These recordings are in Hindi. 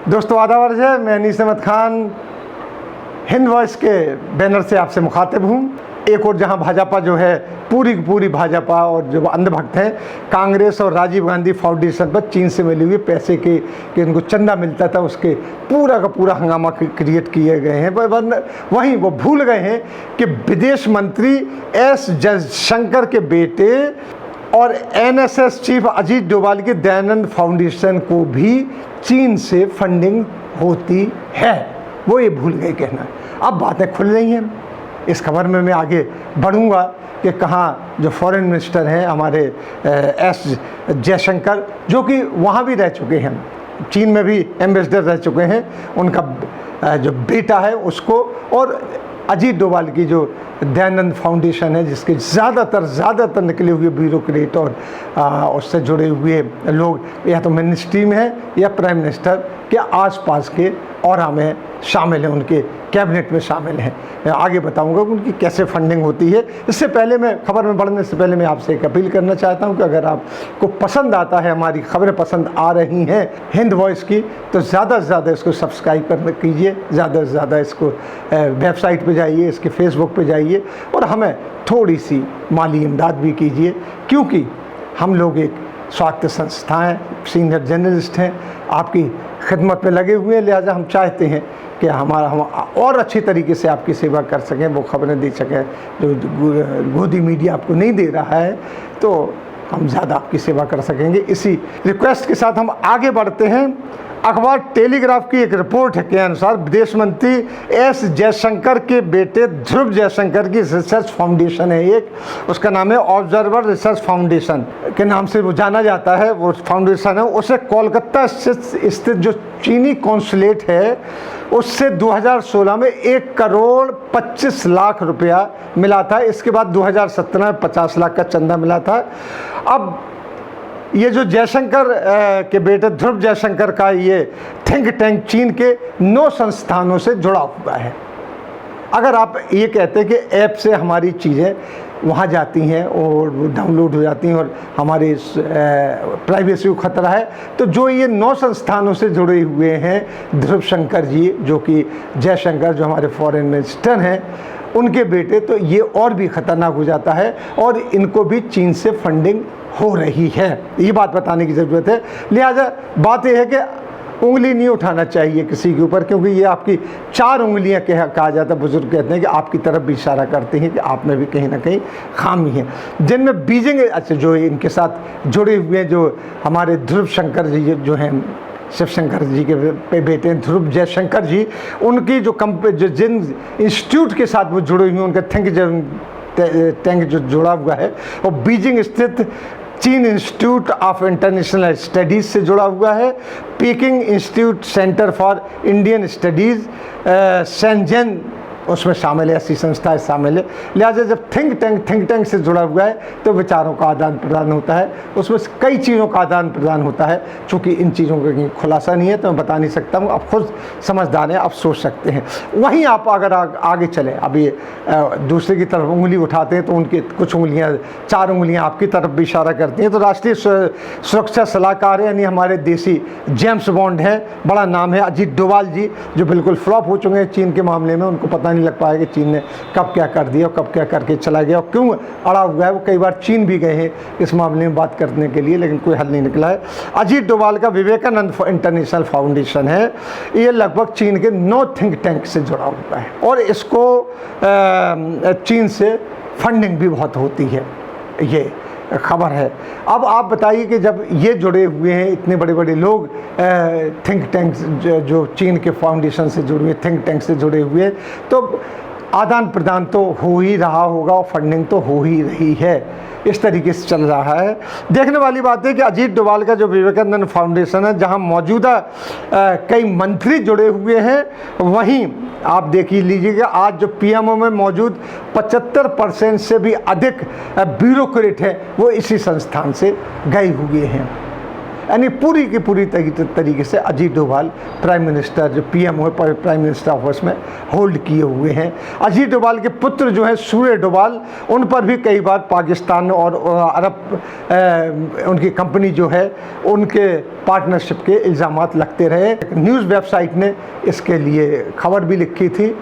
दोस्तों आदाब अर्ज़ है, मैं अनीस अहमद खान हिंद वॉइस के बैनर से आपसे मुखातिब हूँ। एक और जहाँ भाजपा जो है पूरी की पूरी भाजपा और जो अंधभक्त हैं कांग्रेस और राजीव गांधी फाउंडेशन पर चीन से मिले हुए पैसे के उनको चंदा मिलता था, उसके पूरा का पूरा हंगामा क्रिएट किए गए हैं। वहीं वो भूल गए हैं कि विदेश मंत्री एस जयशंकर के बेटे और एनएसएस चीफ अजीत डोभाल की दयानंद फाउंडेशन को भी चीन से फंडिंग होती है, वो ये भूल गए कहना। अब बातें खुल रही हैं। इस खबर में मैं आगे बढ़ूंगा कि कहाँ जो फॉरेन मिनिस्टर हैं हमारे एस जयशंकर, जो कि वहाँ भी रह चुके हैं, चीन में भी एम्बेसडर रह चुके हैं, उनका जो बेटा है उसको, और अजीत डोभाल की जो दयानंद फाउंडेशन है जिसके ज़्यादातर निकले हुए ब्यूरोक्रेट और उससे जुड़े हुए लोग या तो मिनिस्ट्री में है या प्राइम मिनिस्टर के आसपास के औरा में शामिल हैं, उनके कैबिनेट में शामिल हैं। मैं आगे बताऊंगा कि उनकी कैसे फंडिंग होती है। इससे पहले मैं खबर में बढ़ने से पहले मैं आपसे एक अपील करना चाहता हूं कि अगर आपको पसंद आता है, हमारी खबरें पसंद आ रही हैं हिंद वॉइस की, तो ज़्यादा से ज़्यादा इसको सब्सक्राइब करना कीजिए, ज़्यादा से ज़्यादा इसको वेबसाइट पर जाइए, इसके फेसबुक पर जाइए और हमें थोड़ी सी माली इमदाद भी कीजिए, क्योंकि हम लोग एक स्वास्थ्य संस्थाएं, सीनियर जर्नलिस्ट हैं, आपकी खिदमत में लगे हुए हैं। लिहाजा हम चाहते हैं कि हम और अच्छी तरीके से आपकी सेवा कर सकें, वो खबरें दे सकें जो गोदी मीडिया आपको नहीं दे रहा है, तो हम ज़्यादा आपकी सेवा कर सकेंगे। इसी रिक्वेस्ट के साथ हम आगे बढ़ते हैं। अखबार टेलीग्राफ की एक रिपोर्ट के अनुसार विदेश मंत्री एस जयशंकर के बेटे ध्रुव जयशंकर की रिसर्च फाउंडेशन है एक, उसका नाम है ऑब्जर्वर रिसर्च फाउंडेशन के नाम से वो जाना जाता है, वो फाउंडेशन है। उसे कोलकाता स्थित जो चीनी कॉन्सुलेट है उससे 2016 में 1,25,00,000 रुपया मिला था। इसके बाद 2017 में 50 लाख का चंदा मिला था। अब ये जो जयशंकर के बेटे ध्रुव जयशंकर का ये थिंक टैंक चीन के 9 संस्थानों से जुड़ा हुआ है। अगर आप ये कहते हैं कि ऐप से हमारी चीज़ें वहाँ जाती हैं और डाउनलोड हो जाती हैं और हमारी प्राइवेसी को खतरा है, तो जो ये 9 संस्थानों से जुड़े हुए हैं ध्रुव शंकर जी, जो कि जयशंकर जो हमारे फॉरेन मिनिस्टर हैं, उनके बेटे, तो ये और भी ख़तरनाक हो जाता है और इनको भी चीन से फंडिंग हो रही है। ये बात बताने की ज़रूरत है। लिहाजा बात यह है कि उंगली नहीं उठाना चाहिए किसी के ऊपर, क्योंकि ये आपकी 4 उंगलियां कहा जाता है। बुजुर्ग कहते हैं कि आपकी तरफ भी इशारा करते हैं कि आप में भी कहीं ना कहीं खामी है, जिनमें बीजिंग अच्छा जो इनके साथ जुड़े हुए हैं, जो हमारे ध्रुव शंकर जी जो हैं, शिव शंकर जी के बेटे ध्रुव जयशंकर जी, उनकी जो जिन इंस्टीट्यूट के साथ वो जुड़े हुए हैं, उनका थिंक जो जुड़ा हुआ है वो बीजिंग स्थित चीन इंस्टीट्यूट ऑफ इंटरनेशनल स्टडीज़ से जुड़ा हुआ है। Peking institute centre for Indian studies Shenzhen उसमें शामिल है, ऐसी संस्थाएं शामिल है। लिहाजा जब थिंक टैंक से जुड़ा हुआ है तो विचारों का आदान प्रदान होता है, उसमें कई चीज़ों का आदान प्रदान होता है। चूँकि इन चीज़ों का कहीं खुलासा नहीं है तो मैं बता नहीं सकता हूँ, आप खुद समझदार हैं, आप सोच सकते हैं। वहीं आप अगर आगे चलें, अब ये दूसरे की तरफ उंगली उठाते हैं तो उनकी कुछ उंगलियाँ, 4 उंगलियाँ आपकी तरफ भी इशारा करती हैं। तो राष्ट्रीय सुरक्षा सलाहकार यानी हमारे देसी जेम्स बॉन्ड हैं, बड़ा नाम है अजीत डोभाल जी, जो बिल्कुल फ्लॉप हो चुके हैं चीन के मामले में। उनको पता नहीं लग पाया कि चीन ने कब क्या कर दिया और कब क्या करके चला गया और क्यों अड़ा हुआ है। वो कई बार चीन भी गए हैं इस मामले में बात करने के लिए, लेकिन कोई हल नहीं निकला है। अजीत डोभाल का विवेकानंद इंटरनेशनल फाउंडेशन है, ये लगभग चीन के 9 थिंक टैंक से जुड़ा हुआ है और इसको चीन से फंडिंग भी बहुत होती है, ये खबर है। अब आप बताइए कि जब ये जुड़े हुए हैं इतने बड़े बड़े लोग थिंक टैंक जो चीन के फाउंडेशन से जुड़े हुए थिंक टैंक से जुड़े हुए हैं, तो आदान प्रदान तो हो ही रहा होगा और फंडिंग तो हो ही रही है। इस तरीके से चल रहा है। देखने वाली बात है कि अजीत डोभाल का जो विवेकानंद फाउंडेशन है, जहां मौजूदा कई मंत्री जुड़े हुए हैं, वहीं आप देख ही लीजिएगा आज जो पीएमओ में मौजूद 75% से भी अधिक ब्यूरोक्रेट हैं वो इसी संस्थान से गए हुए हैं। यानी पूरी की पूरी तरीके से अजीत डोभाल प्राइम मिनिस्टर जो पीएम हुए प्राइम मिनिस्टर ऑफिस में होल्ड किए हुए हैं। अजीत डोभाल के पुत्र जो हैं सूर्य डोभाल, उन पर भी कई बार पाकिस्तान और अरब उनकी कंपनी जो है उनके पार्टनरशिप के इल्ज़ामात लगते रहे। न्यूज़ वेबसाइट ने इसके लिए खबर भी लिखी थी,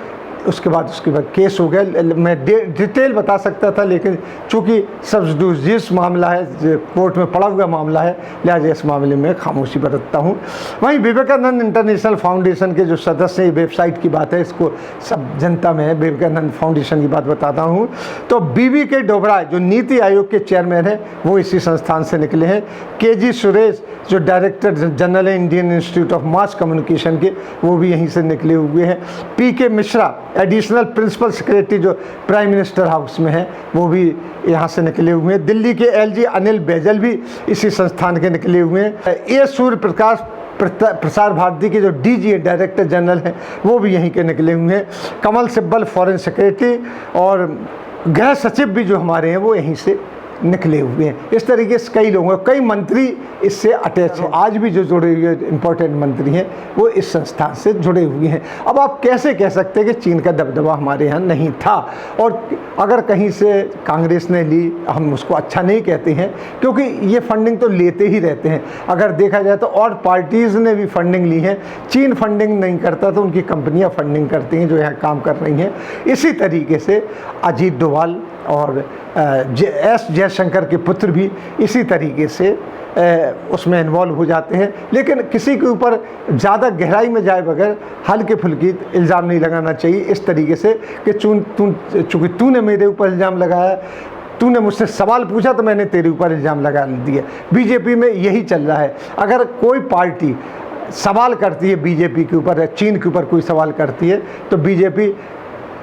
उसके बाद केस हो गया। मैं डिटेल बता सकता था, लेकिन चूँकि सब्जुडिस मामला है, कोर्ट में पड़ा हुआ मामला है, लिहाजा इस मामले में खामोशी बरतता हूँ। वहीं विवेकानंद इंटरनेशनल फाउंडेशन के जो सदस्य हैं, वेबसाइट की बात है, इसको सब जनता में है, विवेकानंद फाउंडेशन की बात बताता हूँ। तो बीवी के डोबरा जो नीति आयोग के चेयरमैन हैं वो इसी संस्थान से निकले हैं। केजी सुरेश जो डायरेक्टर जनरल है Indian institute of mass communication के, वो भी यहीं से निकले हुए हैं। पीके मिश्रा एडिशनल प्रिंसिपल सेक्रेटरी जो प्राइम मिनिस्टर हाउस में है, वो भी यहाँ से निकले हुए हैं। दिल्ली के एलजी अनिल बैजल भी इसी संस्थान के निकले हुए हैं। ए सूर्य प्रकाश प्रसार भारती के जो डीजी डायरेक्टर जनरल हैं वो भी यहीं के निकले हुए हैं। कमल सिब्बल फॉरेन सेक्रेटरी और गृह सचिव भी जो हमारे हैं वो यहीं से निकले हुए हैं। इस तरीके से कई लोगों कई मंत्री इससे अटैच हैं। आज भी जो जुड़े हुए इंपॉर्टेंट मंत्री हैं वो इस संस्थान से जुड़े हुए हैं। अब आप कैसे कह सकते हैं कि चीन का दबदबा हमारे यहाँ नहीं था, और अगर कहीं से कांग्रेस ने ली, हम उसको अच्छा नहीं कहते हैं, क्योंकि ये फंडिंग तो लेते ही रहते हैं। अगर देखा जाए तो और पार्टीज़ ने भी फंडिंग ली है। चीन फंडिंग नहीं करता तो उनकी कंपनियाँ फंडिंग करती हैं जो यहाँ काम कर रही हैं। इसी तरीके से अजीत डोभाल और एस जयशंकर के पुत्र भी इसी तरीके से उसमें इन्वॉल्व हो जाते हैं। लेकिन किसी के ऊपर ज़्यादा गहराई में जाए बगैर हल्के फुल्की इल्ज़ाम नहीं लगाना चाहिए, इस तरीके से कि चूँकि तूने मेरे ऊपर इल्ज़ाम लगाया, तूने मुझसे सवाल पूछा तो मैंने तेरे ऊपर इल्ज़ाम लगा दिया। बीजेपी में यही चल रहा है। अगर कोई पार्टी सवाल करती है बीजेपी के ऊपर, चीन के ऊपर कोई सवाल करती है, तो बीजेपी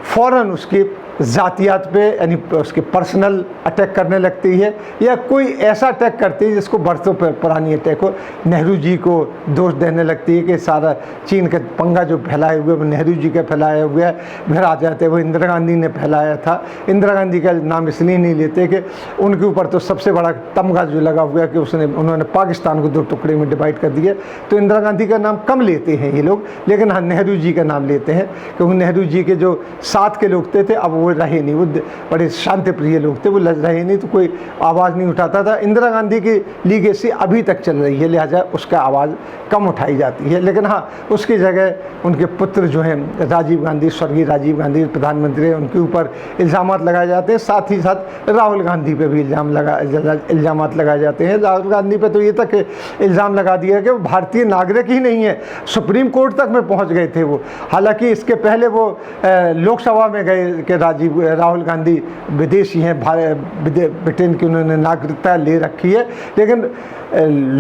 फ़ौरन उसकी ज़ातियात पे यानी उसके पर्सनल अटैक करने लगती है, या कोई ऐसा अटैक करती है जिसको बरसों पुरानी अटैक हो। नेहरू जी को दोष देने लगती है कि सारा चीन का पंगा जो फैलाए हुए वो नेहरू जी का फैलाया हुआ है। फिर आ जाते हैं वो इंदिरा गांधी ने फैलाया था। इंदिरा गांधी का नाम इसलिए नहीं लेते कि उनके ऊपर तो सबसे बड़ा तमगा जो लगा हुआ है कि उन्होंने पाकिस्तान को 2 टुकड़े में डिवाइड कर दिया। तो इंदिरा गांधी का नाम कम लेते हैं ये लोग, लेकिन हाँ नेहरू जी का नाम लेते हैं, क्योंकि नेहरू जी के जो साथ के लोग थे अब वो रहे नहीं, वो बड़े शांति प्रिय लोग थे, वो रहे नहीं तो कोई आवाज़ नहीं उठाता था। इंदिरा गांधी की लीगेसी अभी तक चल रही है, लिहाजा उसका आवाज़ कम उठाई जाती है। लेकिन हाँ, उसकी जगह उनके पुत्र जो हैं राजीव गांधी, स्वर्गीय राजीव गांधी प्रधानमंत्री हैं, उनके ऊपर इल्ज़ामात लगाए जाते हैं। साथ ही साथ राहुल गांधी पे भी इल्ज़ामात लगाए जाते हैं। राहुल गांधी पे तो ये तक इल्ज़ाम लगा दिया कि वो भारतीय नागरिक ही नहीं है, सुप्रीम कोर्ट तक में पहुँच गए थे वो। हालांकि इसके पहले वो लोकसभा में गए कि राहुल गांधी विदेशी हैं, ब्रिटेन की उन्होंने नागरिकता ले रखी है, लेकिन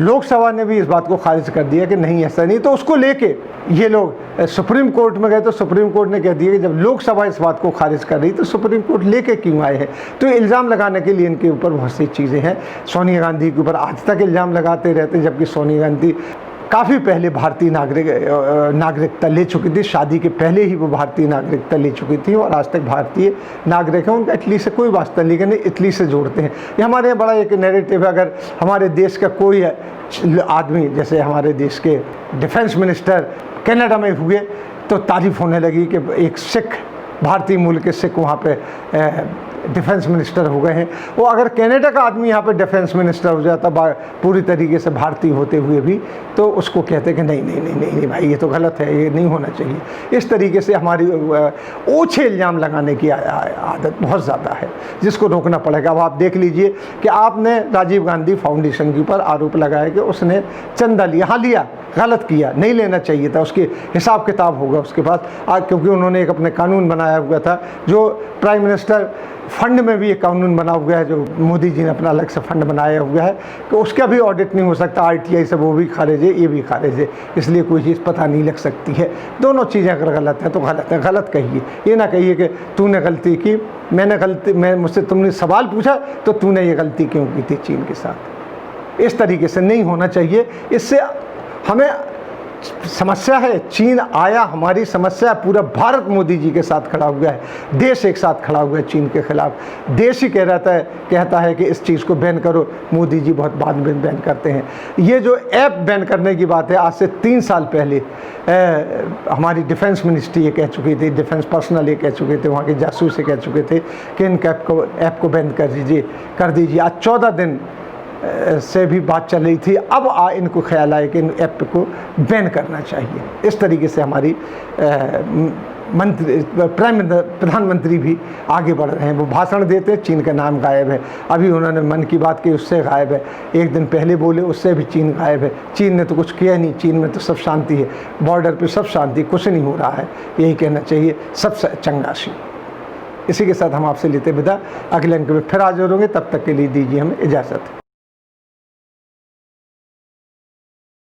लोकसभा ने भी इस बात को खारिज कर दिया कि नहीं ऐसा नहीं। तो उसको लेके ये लोग सुप्रीम कोर्ट में गए, तो सुप्रीम कोर्ट ने कह दिया कि जब लोकसभा इस बात को खारिज कर रही तो सुप्रीम कोर्ट लेके क्यों आए हैं। तो इल्ज़ाम लगाने के लिए इनके ऊपर बहुत सी चीज़ें हैं। सोनिया गांधी के ऊपर आज तक इल्ज़ाम लगाते रहते हैं, जबकि सोनिया गांधी काफ़ी पहले भारतीय नागरिकता ले चुकी थी। शादी के पहले ही वो भारतीय नागरिकता ले चुकी थी और आज तक भारतीय नागरिक है। उनका इटली से कोई वास्ता नहीं, लेकिन इटली से जोड़ते हैं। ये हमारे यहाँ बड़ा एक नैरेटिव है। अगर हमारे देश का कोई आदमी, जैसे हमारे देश के डिफेंस मिनिस्टर कनाडा में हुए, तो तारीफ़ होने लगी कि एक सिख, भारतीय मूल के सिख वहाँ पे डिफेंस मिनिस्टर हो गए हैं। वो अगर कनाडा का आदमी यहाँ पे डिफेंस मिनिस्टर हो जाता पूरी तरीके से भारतीय होते हुए भी, तो उसको कहते कि नहीं नहीं नहीं नहीं नहीं भाई ये तो गलत है, ये नहीं होना चाहिए। इस तरीके से हमारी ओछे इल्ज़ाम लगाने की आदत बहुत ज़्यादा है, जिसको रोकना पड़ेगा। अब आप देख लीजिए कि आपने राजीव गांधी फाउंडेशन के ऊपर आरोप लगाया कि उसने चंदा लिया। हाँ लिया, गलत किया, नहीं लेना चाहिए था, उसके हिसाब किताब होगा उसके पास। आज क्योंकि उन्होंने एक अपने कानून बनाया हुआ था, जो प्राइम मिनिस्टर फंड में भी एक कानून बना हुआ है, जो मोदी जी ने अपना अलग से फंड बनाया हुआ है, कि उसका भी ऑडिट नहीं हो सकता। RTI से वो भी खारिज है, ये भी खारिज है, इसलिए कोई चीज़ पता नहीं लग सकती है। दोनों चीज़ें अगर गलत हैं तो गलत है, गलत कहिए। ये ना कहिए कि तूने गलती की, मैं मुझसे तुमने सवाल पूछा तो तूने ये गलती क्यों की थी चीन के साथ। इस तरीके से नहीं होना चाहिए। इससे हमें समस्या है, चीन आया, हमारी समस्या, पूरा भारत मोदी जी के साथ खड़ा हुआ है, देश एक साथ खड़ा हुआ है चीन के खिलाफ। देश ही कहता है कि इस चीज़ को बैन करो, मोदी जी बहुत बाद में बैन करते हैं। ये जो ऐप बैन करने की बात है, आज से 3 साल पहले हमारी डिफेंस मिनिस्ट्री ये कह चुकी थी, डिफेंस पर्सनल ये कह चुके थे, वहाँ के जासूस ये कह चुके थे कि इन ऐप को बैन कर दीजिए। आज 14 दिन से भी बात चल रही थी, अब इनको ख्याल आया कि इन ऐप को बैन करना चाहिए। इस तरीके से हमारी प्रधानमंत्री भी आगे बढ़ रहे हैं। वो भाषण देते, चीन का नाम गायब है। अभी उन्होंने मन की बात की, उससे गायब है। एक दिन पहले बोले, उससे भी चीन गायब है। चीन ने तो कुछ किया नहीं, चीन में तो सब शांति है, बॉर्डर पे सब शांति, कुछ नहीं हो रहा है, यही कहना चाहिए, सब चंगाशी। इसी के साथ हम आपसे लेते विदा, अगले अंक में फिर हाजिर होंगे, तब तक के लिए दीजिए हमें इजाज़त।